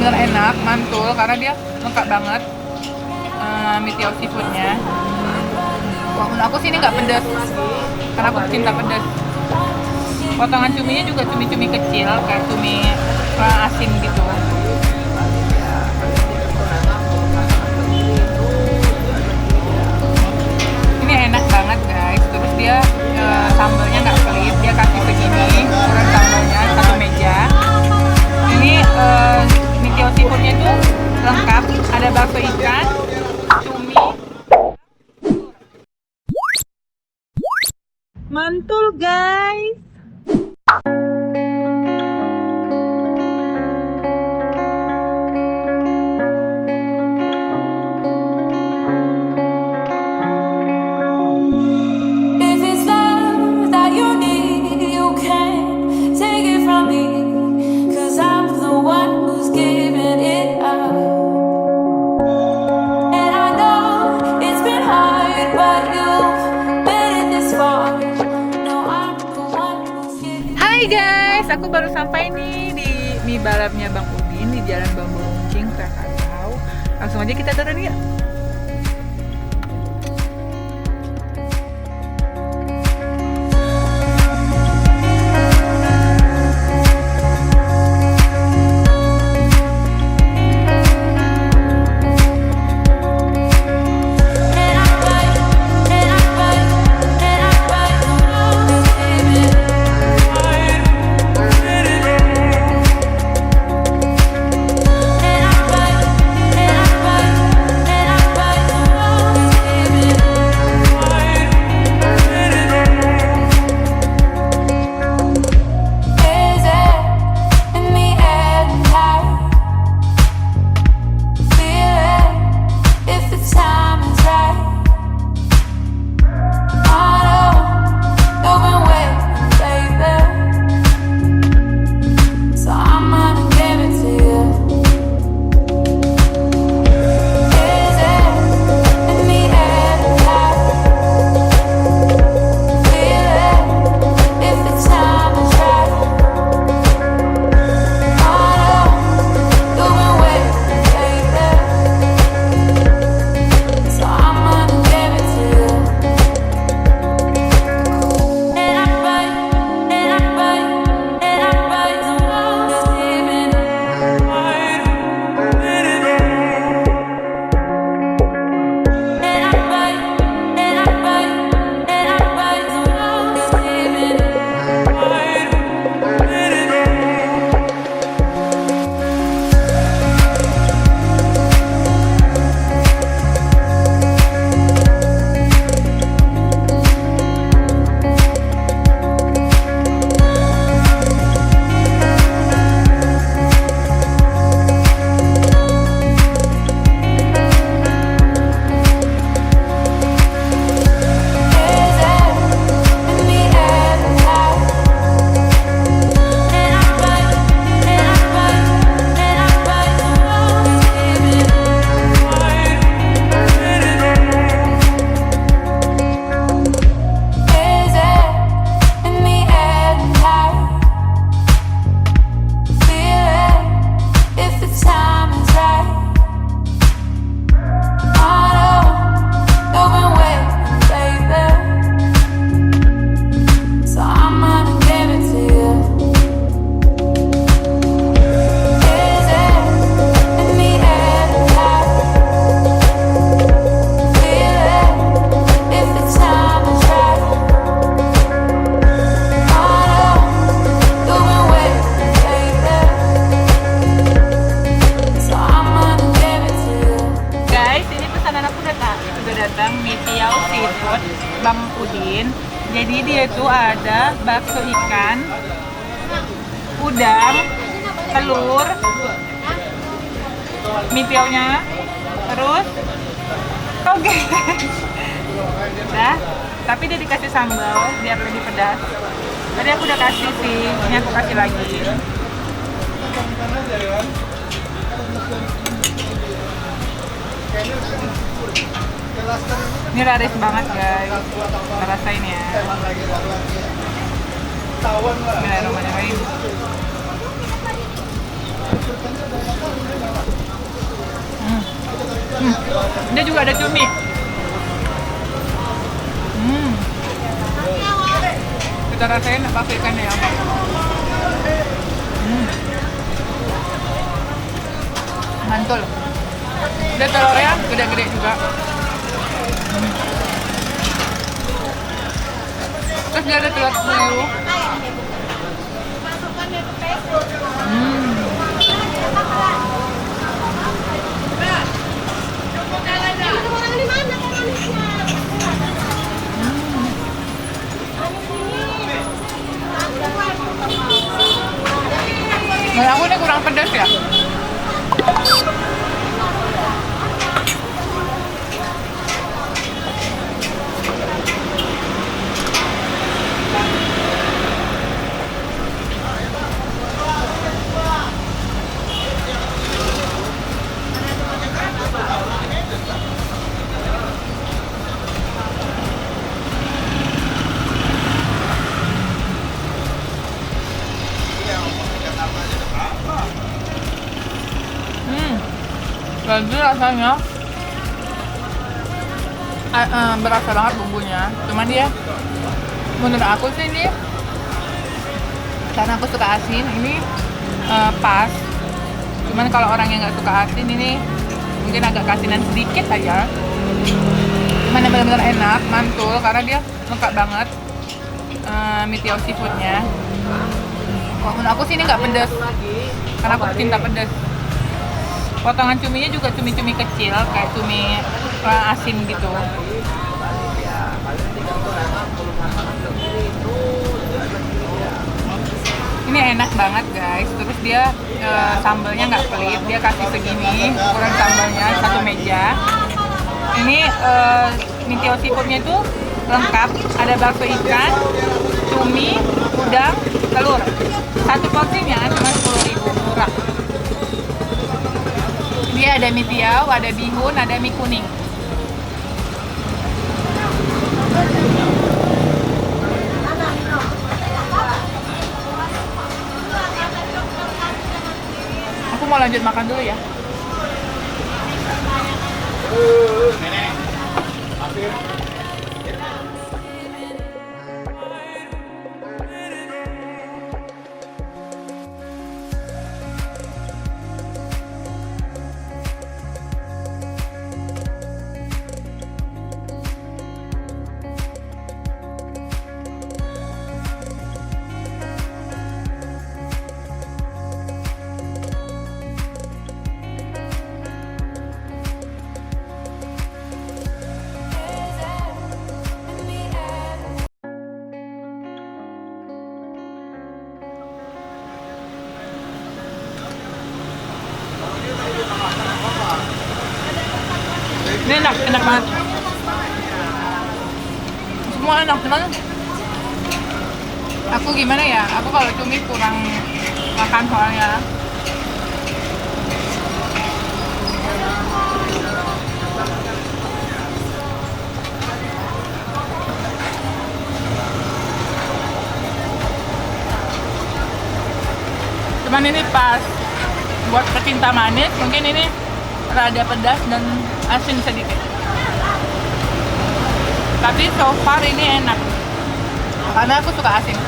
benar-benar enak, mantul karena dia lengkap banget. Mie tiao seafoodnya. Wah, menurut aku sih ini nggak pedas karena aku cinta pedas. Potongan cuminya juga cumi-cumi kecil kayak cumi asin gitu. Ini enak banget guys. Terus dia sambalnya nggak pelit, dia kasih segini ukuran sambalnya satu meja. Ini mie tiao seafoodnya tuh lengkap, ada bakso ikan, cumi, mantul guys. If it's love that you need, you can't take it from me. 'Cause I'm the one who's giving it up. And I know it's been hard, but you've made it this far. No, I'm the one who's giving. Hai guys, aku baru sampai nih di mie balapnya Bang Udin di Jalan Bambu Runcing, Krakatau. Langsung aja kita turun yuk. And I fight, and I fight, and I fight the one who's giving. And I fight, and I fight, and I fight the one who's giving. Is it in the air tonight? Feel it if the time is right. I know you've been waiting, baby, so I'm gonna give it to you. Is it in the air tonight? Feel it if the time is right. I know you've been waiting, baby, so I'm gonna give it to you. And I fight, and I fight, and I fight the one who's giving. And I fight, and I fight, and I fight the one who's giving. Is it in the air tonight? And I fight, and I fight, and I fight the one who's giving. Is it in the air tonight? Feel it if the time is right. I know you've been waiting, baby, so I'm gonna give it to you. Is it in the air tonight? Feel it if the time is right. I know you've been waiting, baby, so I'm gonna give it to you. Guys, ini pesanan aku udah datang mie tiao seafood Bang Udin. Jadi dia itu ada bakso ikan, udang, telur, mie tiao-nya, terus oke. Nah, tapi dia dikasih sambal biar lebih pedas. Tadi aku udah kasih sih, ini aku kasih lagi. Ini laris banget guys, kita rasain ya. Bismillahirrahmanirrahim. Dia juga ada cumi. Kita rasain pakai ikannya ya. Mantul. Dia telurnya gede-gede juga. Terus dia ada telur puyuh. Menurut aku ini kurang pedas ya. Jadi rasanya berasa banget bumbunya. Cuman dia, menurut aku sih ini, karena aku suka asin, ini pas. Cuman kalau orang yang nggak suka asin ini mungkin agak kasinan sedikit aja. Cuman benar-benar enak, mantul karena dia lengkap banget mie tiaw seafoodnya. Menurut aku sih ini nggak pedas, karena aku cinta pedas. Potongan cuminya juga cumi-cumi kecil, kayak cumi asin gitu. Ini enak banget guys. Terus dia sambalnya nggak pelit, dia kasih segini ukuran sambalnya 1 meja. Ini mie tiaw seafoodnya itu lengkap, ada bakso ikan, cumi, udang, telur. Satu porsinya cuma 10.000, murah. Dia ada mie tiaw, ada bihun, ada mie kuning. Aku mau lanjut makan dulu ya. Ini enak banget. Semua enak, cuman aku gimana ya? Aku kalau cumi kurang makan soalnya. Cuman ini pas buat pecinta manis, mungkin ini rada pedas dan asin sedikit. Tapi so far ini enak karena aku suka asin.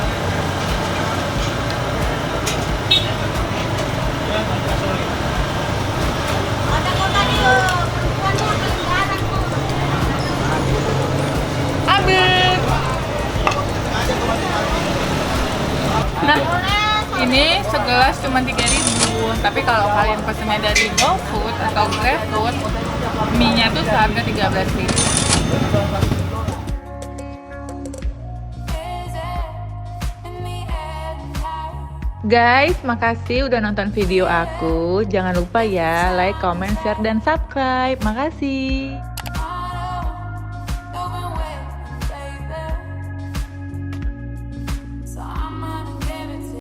Habis. Nah, ini segelas cuma 3.000, tapi kalau kalian pesennya dari GoFood atau GrabFood, mie-nya tuh seharga 13.000. Guys, makasih udah nonton video aku. Jangan lupa ya, like, comment, share, dan subscribe. Makasih.